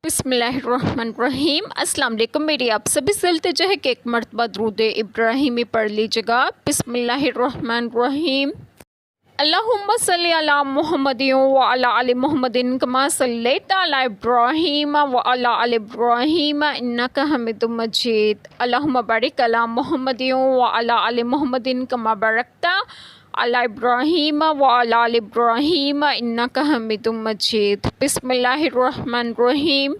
बिस्मिल्लाहिर्रहमानिर्रहीम। अस्सलाम वालेकुम। मेरी आप सभी से इल्तिजा है कि एक मरतबा दुरूद इब्राहिमी पढ़ लीजिएगा। बिस्मिल्लाहिर्रहमानिर्रहीम। अल्लाहुम्मा सल्ली अला मुहम्मदिन व अला आलि मुहम्मदिन कमा सल्लैता अला इब्राहीम व अला आलि इब्राहीम इन्नका हमीदुम मजीद। अल्लाहुम्मा बारिक अला मुहम्मदिन व अला आलि मुहम्मदिन कमा बारकता अला इब्राहीम व अला आलि इब्राहीम इन्नका हमीदुम मजीद। बिस्मिल्लाहिर्रहमानिर्रहीम।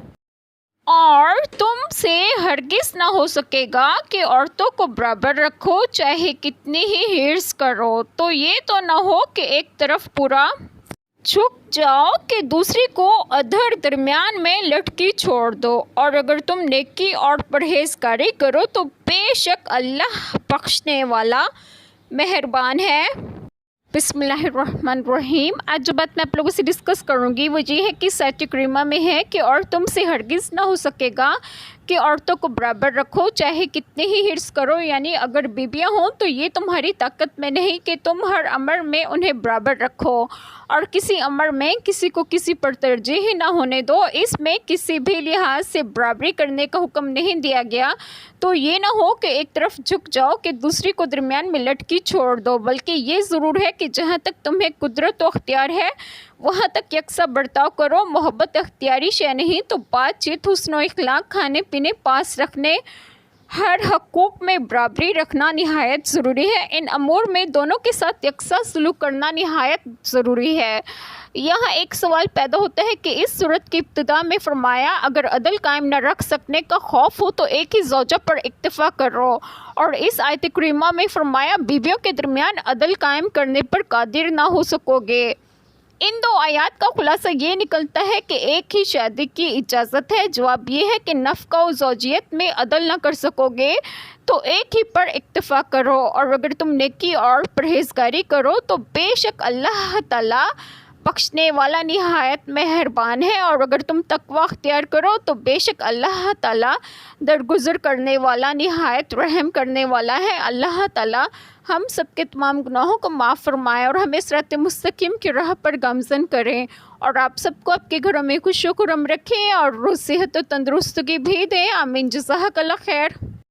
और तुमसे हरगिज़ ना हो सकेगा कि औरतों को बराबर रखो, चाहे कितनी ही हिर्स करो, तो ये तो ना हो कि एक तरफ पूरा झुक जाओ कि दूसरी को अधर दरमियान में लटकी छोड़ दो। और अगर तुम नेकी और परहेजगारी करो तो बेशक अल्लाह बख्शने वाला मेहरबान है। बिस्मिल्लाहिर्रहमानिर्रहीम। आज जो बात मैं आप लोगों से डिस्कस करूंगी वो ये है कि आयत करीमा में है कि और तुमसे हरगिज़ ना हो सकेगा कि औरतों को बराबर रखो, चाहे कितने ही हिर्स करो। यानी अगर बीबियां हों तो ये तुम्हारी ताकत में नहीं कि तुम हर अमर में उन्हें बराबर रखो और किसी अमर में किसी को किसी पर तरजीह ना होने दो। इसमें किसी भी लिहाज से बराबरी करने का हुक्म नहीं दिया गया। तो ये ना हो कि एक तरफ झुक जाओ कि दूसरी को दरमियान में लटकी छोड़ दो, बल्कि ये ज़रूर है कि जहाँ तक तुम्हें कुदरत व अख्तियार है वहाँ तक यकसा बर्ताव करो। मोहब्बत अख्तियारी शय नहीं, तो बातचीत, हुस्न व इखलाक, खाने पीने, पास रखने, हर हकूक़ में बराबरी रखना निहायत ज़रूरी है। इन अमूर में दोनों के साथ यकसा सलूक करना निहायत ज़रूरी है। यहाँ एक सवाल पैदा होता है कि इस सूरत की इब्तिदा में फरमाया अगर अदल कायम न रख सकने का खौफ हो तो एक ही ज़ौजा पर इक्तिफ़ा करो, और इस आयत करीमा में फरमाया बीवियों के दरमियान अदल कायम करने पर कादिर ना हो सकोगे। इन दो आयात का खुलासा ये निकलता है कि एक ही शादी की इजाज़त है। जवाब ये है कि नफ़क़ा और ज़ौजियत में अदल ना कर सकोगे तो एक ही पर इक्तिफ़ा करो, और अगर तुम नेकी और परहेज़गारी करो तो बेशक अल्लाह ताला बख्शने वाला निहायत मेहरबान है। और अगर तुम तक़वा अख्तियार करो तो बेशक अल्लाह ताला दरगुज़र करने वाला निहायत रहम करने वाला है। अल्लाह ताला हम सब के तमाम गुनाहों को माफ़ फरमाए और हमें सिरात मुस्तकीम की राह पर गामज़न करें, और आप सबको आपके घरों में खुश खुरम रखें और सेहत और तंदुरुस्ती भी दें। आमीन। जज़ाकल्लाह खैर।